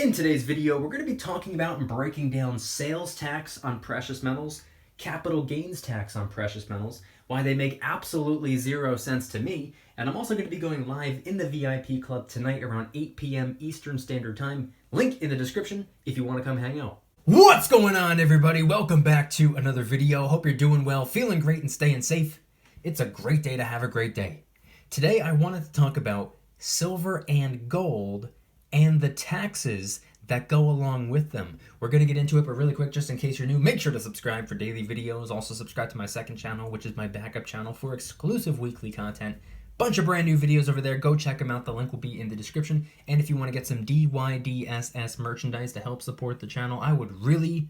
In today's video, we're going to be talking about and breaking down sales tax on precious metals, capital gains tax on precious metals, why they make absolutely 0 sense to me, and I'm also going to be going live in the VIP club tonight around 8 p.m. Eastern Standard Time. Link in the description if you want to come hang out. What's going on, everybody? Welcome back to another video. Hope you're doing well, feeling great, and staying safe. It's a great day to have a great day. Today, I wanted to talk about silver and gold and the taxes that go along with them. We're going to get into it, but really quick, just in case you're new, make sure to subscribe for daily videos. Also subscribe to my second channel, which is my backup channel for exclusive weekly content. Bunch of brand new videos over there. Go check them out. The link will be in the description. And if you want to get some DYDSS merchandise to help support the channel, I would really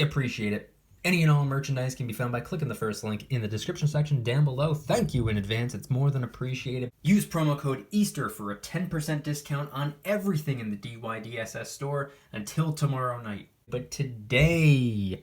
appreciate it. Any and all merchandise can be found by clicking the first link in the description section down below. Thank you in advance. It's more than appreciated. Use promo code EASTER for a 10% discount on everything in the DYDSS store until tomorrow night. But today,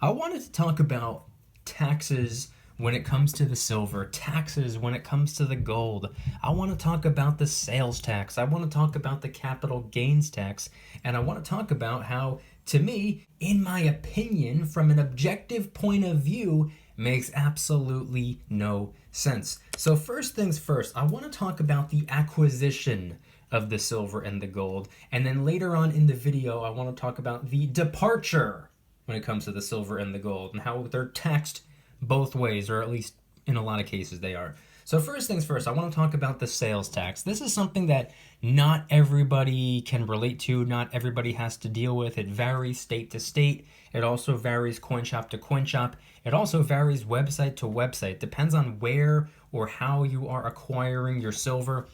I wanted to talk about taxes when it comes to the silver, taxes when it comes to the gold. I want to talk about the sales tax. I want to talk about the capital gains tax. And I want to talk about how, to me, in my opinion, from an objective point of view, makes absolutely no sense. So first things first, I want to talk about the acquisition of the silver and the gold. And then later on in the video, I want to talk about the departure when it comes to the silver and the gold and how they're taxed both ways, or at least in a lot of cases they are. So first things first, I want to talk about the sales tax. This is something that not everybody can relate to, not everybody has to deal with. It varies state to state. It also varies coin shop to coin shop. It also varies website to website. Depends on where or how you are acquiring your silver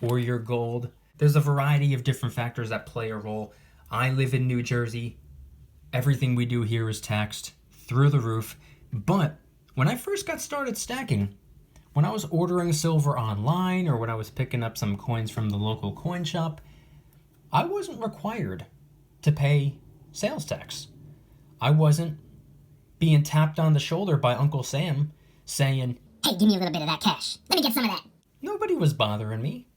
or your gold. There's a variety of different factors that play a role. I live in New Jersey. Everything we do here is taxed through the roof. But when I first got started stacking, when I was ordering silver online or when I was picking up some coins from the local coin shop, I wasn't required to pay sales tax. I wasn't being tapped on the shoulder by Uncle Sam saying, "Hey, give me a little bit of that cash. Let me get some of that." Nobody was bothering me.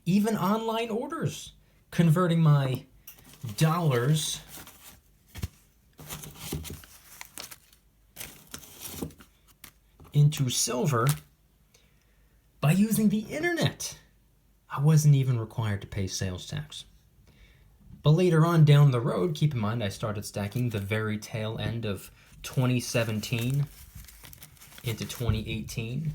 Even online orders, converting my dollars into silver by using the internet. I wasn't even required to pay sales tax. But later on down the road, keep in mind I started stacking the very tail end of 2017 into 2018.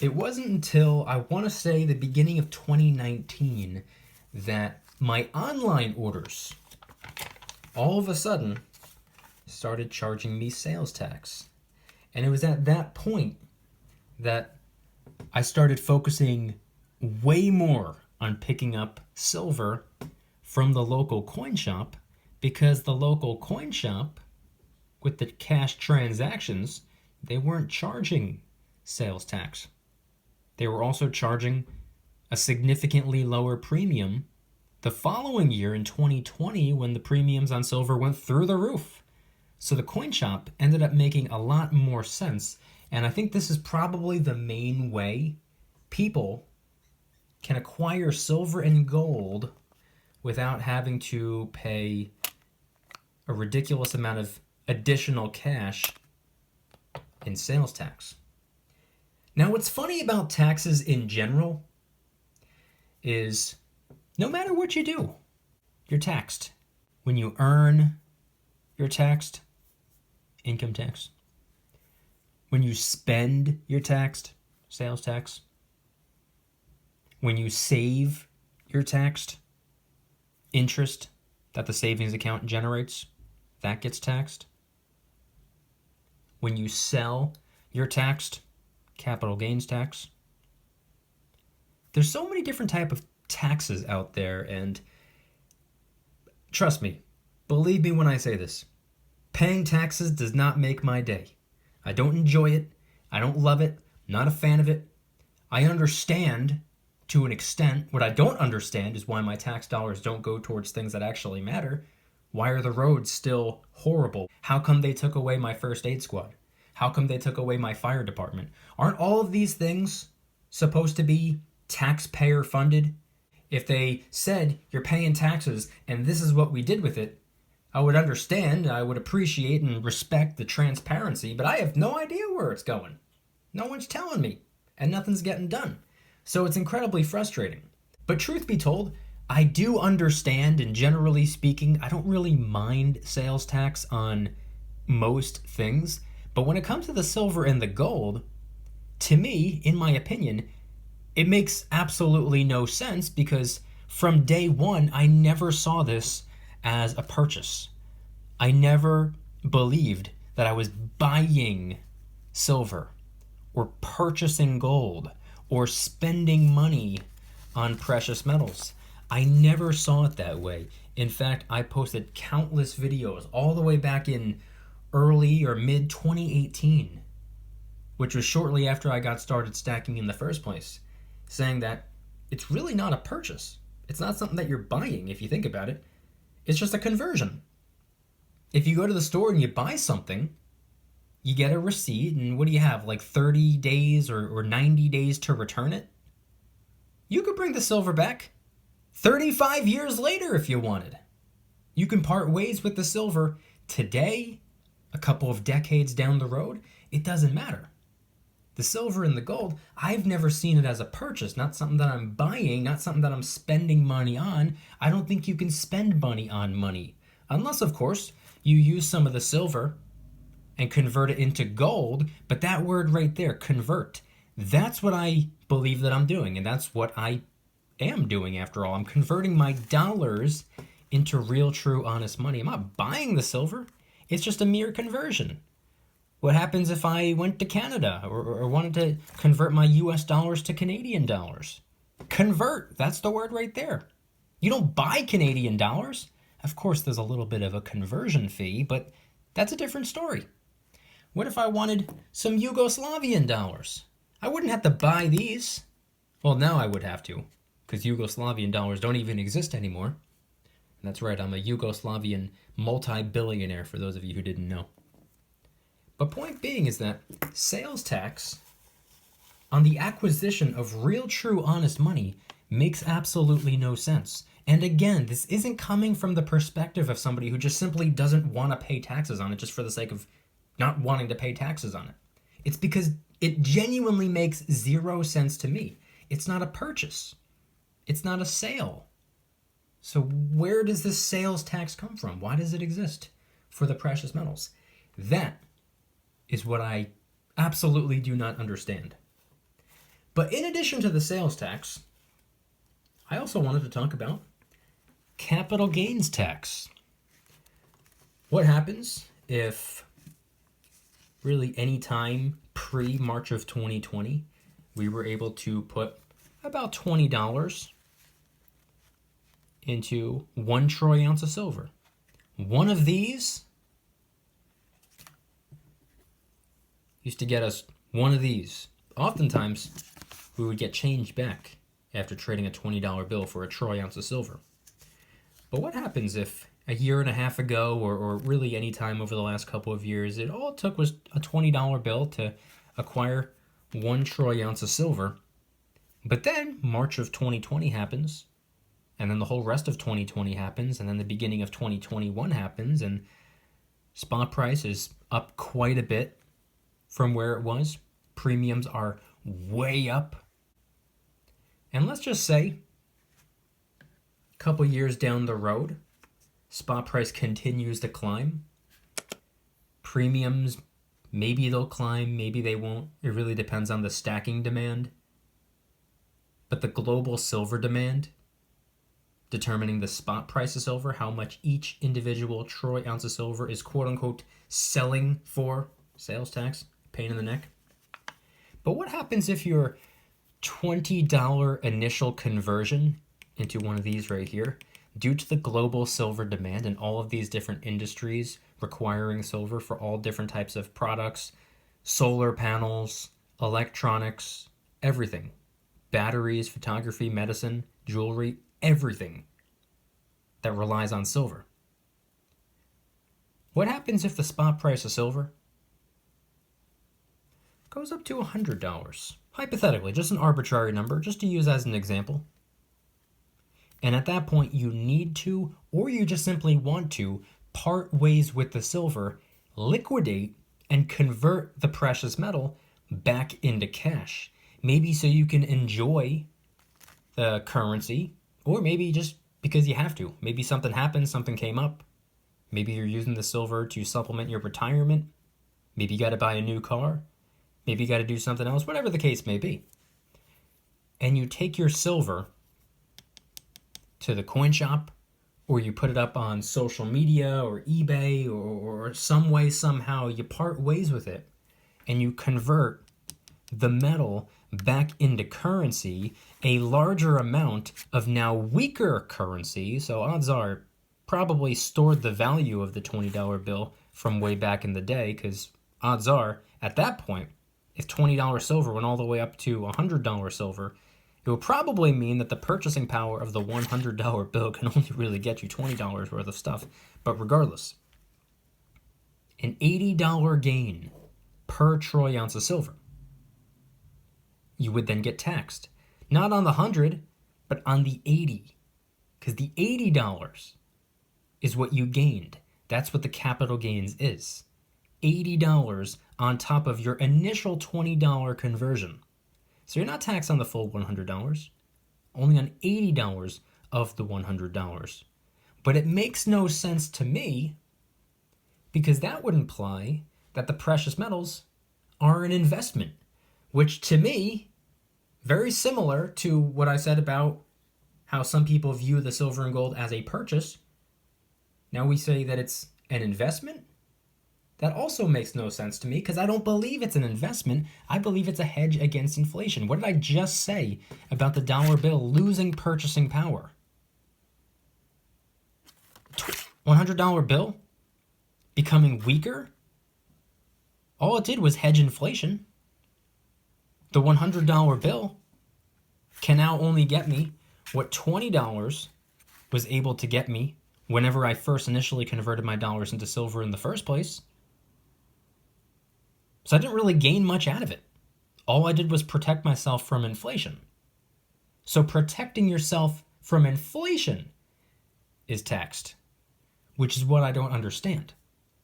It wasn't until, I want to say, the beginning of 2019 that my online orders all of a sudden started charging me sales tax. And it was at that point that I started focusing way more on picking up silver from the local coin shop, because the local coin shop, with the cash transactions, they weren't charging sales tax. They were also charging a significantly lower premium the following year in 2020 when the premiums on silver went through the roof. So the coin shop ended up making a lot more sense. And I think this is probably the main way people can acquire silver and gold without having to pay a ridiculous amount of additional cash in sales tax. Now, what's funny about taxes in general is no matter what you do, you're taxed. When you earn, you're taxed. Income tax. When you spend, you're taxed. Sales tax. When you save, you're taxed. Interest that the savings account generates, that gets taxed. When you sell, you're taxed. Capital gains tax. There's so many different types of taxes out there, and trust me, believe me when I say this, paying taxes does not make my day. I don't enjoy it. I don't love it. I'm not a fan of it. I understand to an extent. What I don't understand is why my tax dollars don't go towards things that actually matter. Why are the roads still horrible? How come they took away my first aid squad? How come they took away my fire department? Aren't all of these things supposed to be taxpayer funded? If they said, you're paying taxes and this is what we did with it, I would understand, I would appreciate and respect the transparency, but I have no idea where it's going. No one's telling me, and nothing's getting done. So it's incredibly frustrating. But truth be told, I do understand, and generally speaking, I don't really mind sales tax on most things. But when it comes to the silver and the gold, to me, in my opinion, it makes absolutely no sense because from day one, I never saw this as a purchase. I never believed that I was buying silver or purchasing gold or spending money on precious metals. I never saw it that way. In fact, I posted countless videos all the way back in early or mid 2018, which was shortly after I got started stacking in the first place, saying that it's really not a purchase. It's not something that you're buying if you think about it. It's just a conversion. If you go to the store and you buy something, you get a receipt, and what do you have, like 30 days or 90 days to return it? You could bring the silver back 35 years later if you wanted. You can part ways with the silver today, a couple of decades down the road. It doesn't matter. The silver and the gold, I've never seen it as a purchase, not something that I'm buying, not something that I'm spending money on. I don't think you can spend money on money. Unless, of course, you use some of the silver and convert it into gold. But that word right there, convert, that's what I believe that I'm doing. And that's what I am doing after all. I'm converting my dollars into real, true, honest money. I'm not buying the silver. It's just a mere conversion. What happens if I went to Canada or wanted to convert my US dollars to Canadian dollars? Convert, that's the word right there. You don't buy Canadian dollars. Of course, there's a little bit of a conversion fee, but that's a different story. What if I wanted some Yugoslavian dollars? I wouldn't have to buy these. Well, now I would have to, because Yugoslavian dollars don't even exist anymore. And that's right, I'm a Yugoslavian multi-billionaire, for those of you who didn't know. But point being is that sales tax on the acquisition of real, true, honest money makes absolutely no sense. And again, this isn't coming from the perspective of somebody who just simply doesn't want to pay taxes on it just for the sake of not wanting to pay taxes on it. It's because it genuinely makes zero sense to me. It's not a purchase. It's not a sale. So where does this sales tax come from? Why does it exist for the precious metals? That is what I absolutely do not understand. But in addition to the sales tax, I also wanted to talk about capital gains tax. What happens if really any time pre-March of 2020, we were able to put about $20 into 1 troy ounce of silver? One of these used to get us one of these. Oftentimes, we would get change back after trading a $20 bill for a troy ounce of silver. But what happens if a year and a half ago, or really any time over the last couple of years, all it took was a $20 bill to acquire 1 troy ounce of silver? But then March of 2020 happens, and then the whole rest of 2020 happens, and then the beginning of 2021 happens, and spot price is up quite a bit from where it was. Premiums are way up. And let's just say, a couple years down the road, spot price continues to climb. Premiums, maybe they'll climb, maybe they won't. It really depends on the stacking demand. But the global silver demand, determining the spot price of silver, how much each individual troy ounce of silver is quote-unquote selling for, sales tax, pain in the neck. But what happens if your $20 initial conversion into one of these right here, due to the global silver demand and all of these different industries requiring silver for all different types of products, solar panels, electronics, everything, batteries, photography, medicine, jewelry, everything that relies on silver. What happens if the spot price of silver goes up to $100? Hypothetically, just an arbitrary number, just to use as an example. And at that point, you need to, or you just simply want to, part ways with the silver, liquidate, and convert the precious metal back into cash. Maybe so you can enjoy the currency, or maybe just because you have to. Maybe something happened, something came up. Maybe you're using the silver to supplement your retirement. Maybe you got to buy a new car. Maybe you got to do something else, whatever the case may be. And you take your silver to the coin shop, or you put it up on social media or eBay, or some way, somehow, you part ways with it, and you convert the metal back into currency, a larger amount of now weaker currency. So odds are probably stored the value of the $20 bill from way back in the day, because odds are at that point, if $20 silver went all the way up to $100 silver, it would probably mean that the purchasing power of the $100 bill can only really get you $20 worth of stuff. But regardless, an $80 gain per troy ounce of silver, you would then get taxed. Not on the 100, but on the 80. Because the $80 is what you gained. That's what the capital gains is. $80 on top of your initial $20 conversion. So you're not taxed on the full $100, only on $80 of the $100. But it makes no sense to me, because that would imply that the precious metals are an investment, which to me, very similar to what I said about how some people view the silver and gold as a purchase. Now we say that it's an investment? That also makes no sense to me, because I don't believe it's an investment. I believe it's a hedge against inflation. What did I just say about the dollar bill losing purchasing power? $100 bill becoming weaker? All it did was hedge inflation. The $100 bill can now only get me what $20 was able to get me whenever I first initially converted my dollars into silver in the first place. So I didn't really gain much out of it. All I did was protect myself from inflation. So protecting yourself from inflation is taxed, which is what I don't understand.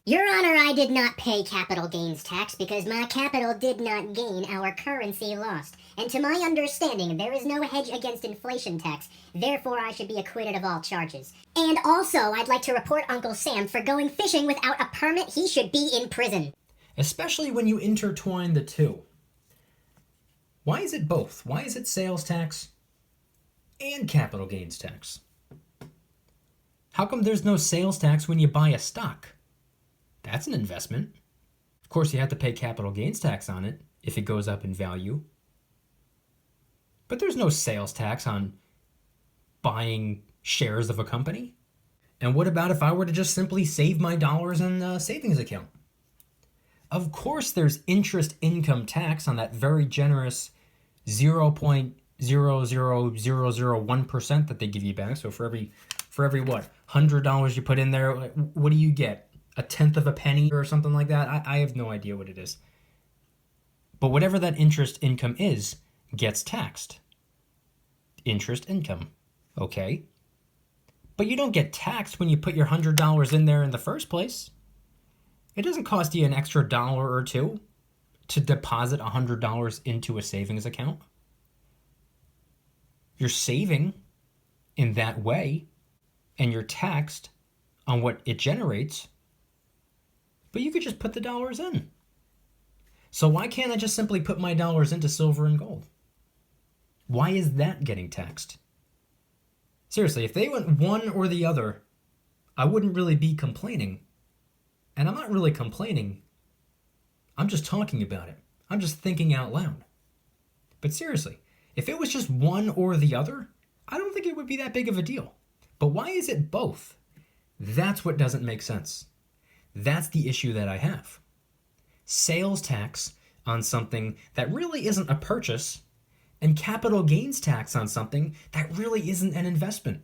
Your Honor, I did not pay capital gains tax because my capital did not gain, our currency lost. And to my understanding, there is no hedge against inflation tax. Therefore, I should be acquitted of all charges. And also, I'd like to report Uncle Sam for going fishing without a permit. He should be in prison. Especially when you intertwine the two. Why is it both? Why is it sales tax and capital gains tax? How come there's no sales tax when you buy a stock? That's an investment. Of course, you have to pay capital gains tax on it if it goes up in value. But there's no sales tax on buying shares of a company. And what about if I were to just simply save my dollars in a savings account? Of course, there's interest income tax on that very generous 0.00001% that they give you back. So for every what, $100 you put in there, what do you get? A tenth of a penny or something like that? I have no idea what it is. But whatever that interest income is, gets taxed. Interest income. Okay. But you don't get taxed when you put your $100 in there in the first place. It doesn't cost you an extra dollar or two to deposit $100 into a savings account. You're saving in that way, and you're taxed on what it generates, but you could just put the dollars in. So why can't I just simply put my dollars into silver and gold? Why is that getting taxed? Seriously, if they went one or the other, I wouldn't really be complaining. And I'm not really complaining. I'm just talking about it. I'm just thinking out loud. But seriously, if it was just one or the other, I don't think it would be that big of a deal. But why is it both? That's what doesn't make sense. That's the issue that I have. Sales tax on something that really isn't a purchase, and capital gains tax on something that really isn't an investment.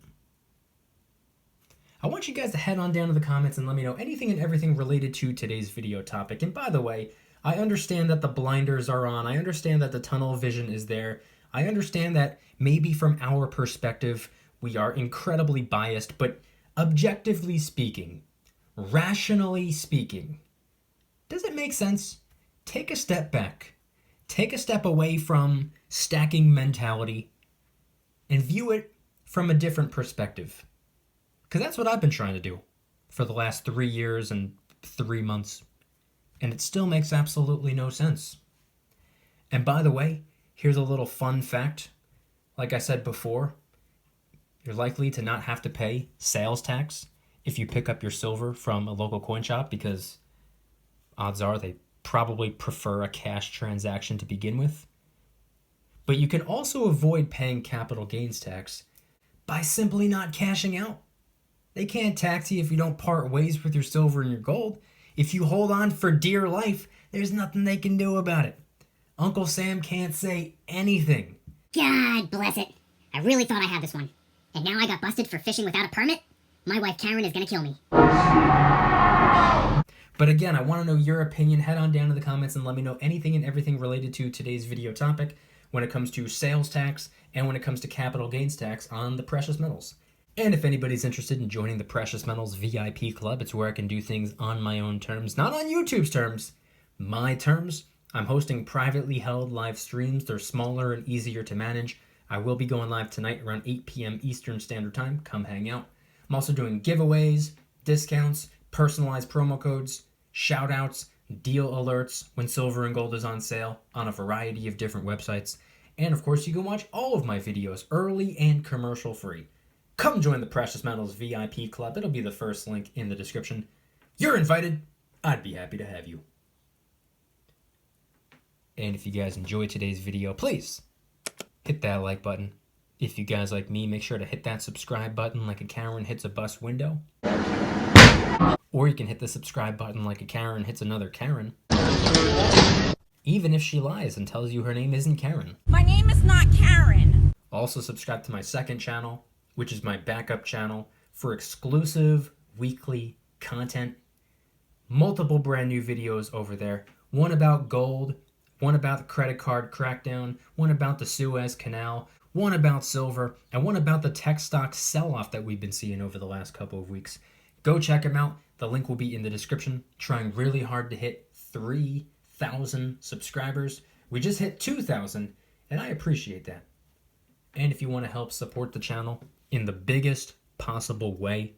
I want you guys to head on down to the comments and let me know anything and everything related to today's video topic. And by the way, I understand that the blinders are on. I understand that the tunnel vision is there. I understand that maybe from our perspective, We are incredibly biased, but objectively speaking, rationally speaking, does it make sense? Take a step back. Take a step away from stacking mentality and view it from a different perspective. Because that's what I've been trying to do for the last 3 years and 3 months. And it still makes absolutely no sense. And by the way, here's a little fun fact. Like I said before, you're likely to not have to pay sales tax if you pick up your silver from a local coin shop, because odds are they probably prefer a cash transaction to begin with. But you can also avoid paying capital gains tax by simply not cashing out. They can't tax you if you don't part ways with your silver and your gold. If you hold on for dear life, there's nothing they can do about it. Uncle Sam can't say anything. God bless it. I really thought I had this one. And now I got busted for fishing without a permit? My wife Karen is gonna kill me. But again, I want to know your opinion. Head on down to the comments and let me know anything and everything related to today's video topic when it comes to sales tax and when it comes to capital gains tax on the precious metals. And if anybody's interested in joining the Precious Metals VIP Club, it's where I can do things on my own terms, not on YouTube's terms, my terms. I'm hosting privately held live streams. They're smaller and easier to manage. I will be going live tonight around 8 p.m. Eastern Standard Time. Come hang out. I'm also doing giveaways, discounts, personalized promo codes, shout outs, deal alerts when silver and gold is on sale on a variety of different websites. And of course, you can watch all of my videos early and commercial free. Come join the Precious Metals VIP Club. It'll be the first link in the description. You're invited. I'd be happy to have you. And if you guys enjoyed today's video, please hit that like button. If you guys like me, make sure to hit that subscribe button like a Karen hits a bus window. Or you can hit the subscribe button like a Karen hits another Karen. Even if she lies and tells you her name isn't Karen. My name is not Karen. Also subscribe to my second channel, which is my backup channel for exclusive weekly content. Multiple brand new videos over there. One about gold, one about the credit card crackdown, one about the Suez Canal, one about silver, and one about the tech stock sell-off that we've been seeing over the last couple of weeks. Go check them out. The link will be in the description. Trying really hard to hit 3,000 subscribers. We just hit 2,000, and I appreciate that. And if you want to help support the channel in the biggest possible way,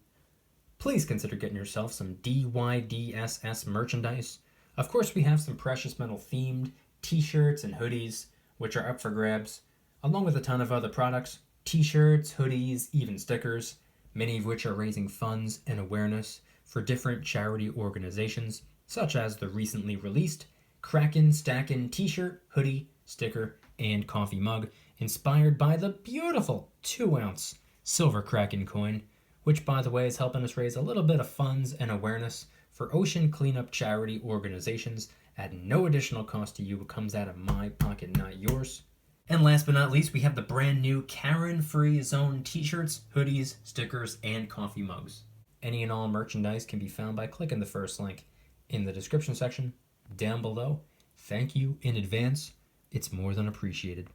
please consider getting yourself some DYDSS merchandise. Of course, we have some precious metal themed t-shirts and hoodies, which are up for grabs, along with a ton of other products, t-shirts, hoodies, even stickers, many of which are raising funds and awareness for different charity organizations, such as the recently released Kraken Stackin' t-shirt, hoodie, sticker, and coffee mug, inspired by the beautiful 2-ounce silver Kraken coin, which by the way is helping us raise a little bit of funds and awareness for ocean cleanup charity organizations at no additional cost to you. It comes out of my pocket, not yours. And last but not least, we have the brand new Karen Free Zone t-shirts, hoodies, stickers, and coffee mugs. Any and all merchandise can be found by clicking the first link in the description section down below. Thank you in advance. It's more than appreciated.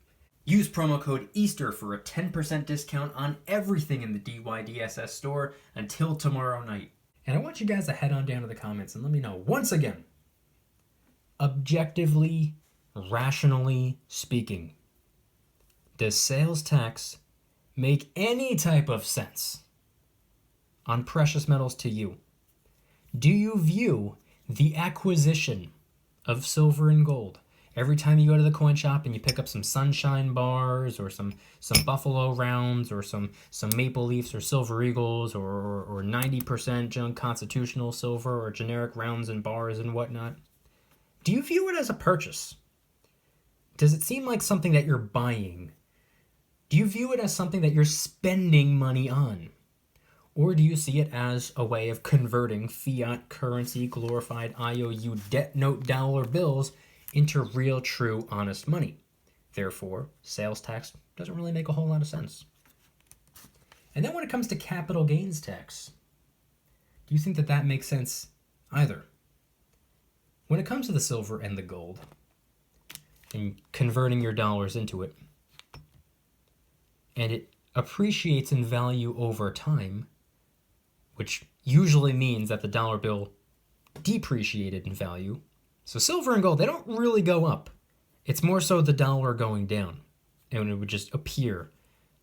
Use promo code EASTER for a 10% discount on everything in the DYDSS store until tomorrow night. And I want you guys to head on down to the comments and let me know, once again, objectively, rationally speaking, does sales tax make any type of sense on precious metals to you? Do you view the acquisition of silver and gold every time you go to the coin shop and you pick up some sunshine bars or some buffalo rounds or some maple leafs or silver eagles or 90% junk constitutional silver or generic rounds and bars and whatnot? Do you view it as a purchase? Does it seem like something that you're buying? Do you view it as something that you're spending money on? Or do you see it as a way of converting fiat currency, glorified IOU debt note dollar bills into real, true, honest money? Therefore, sales tax doesn't really make a whole lot of sense. And then when it comes to capital gains tax, do you think that that makes sense either? When it comes to the silver and the gold, and converting your dollars into it, and it appreciates in value over time, which usually means that the dollar bill depreciated in value. So silver and gold, they don't really go up. It's more so the dollar going down. And it would just appear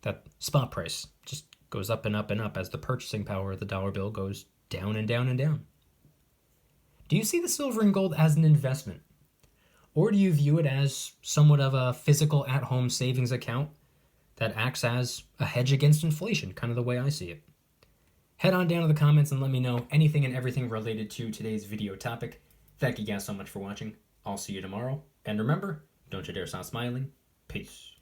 that spot price just goes up and up and up as the purchasing power of the dollar bill goes down and down and down. Do you see the silver and gold as an investment? Or do you view it as somewhat of a physical at-home savings account that acts as a hedge against inflation, kind of the way I see it? Head on down to the comments and let me know anything and everything related to today's video topic. Thank you guys so much for watching. I'll see you tomorrow. And remember, don't you dare stop smiling. Peace.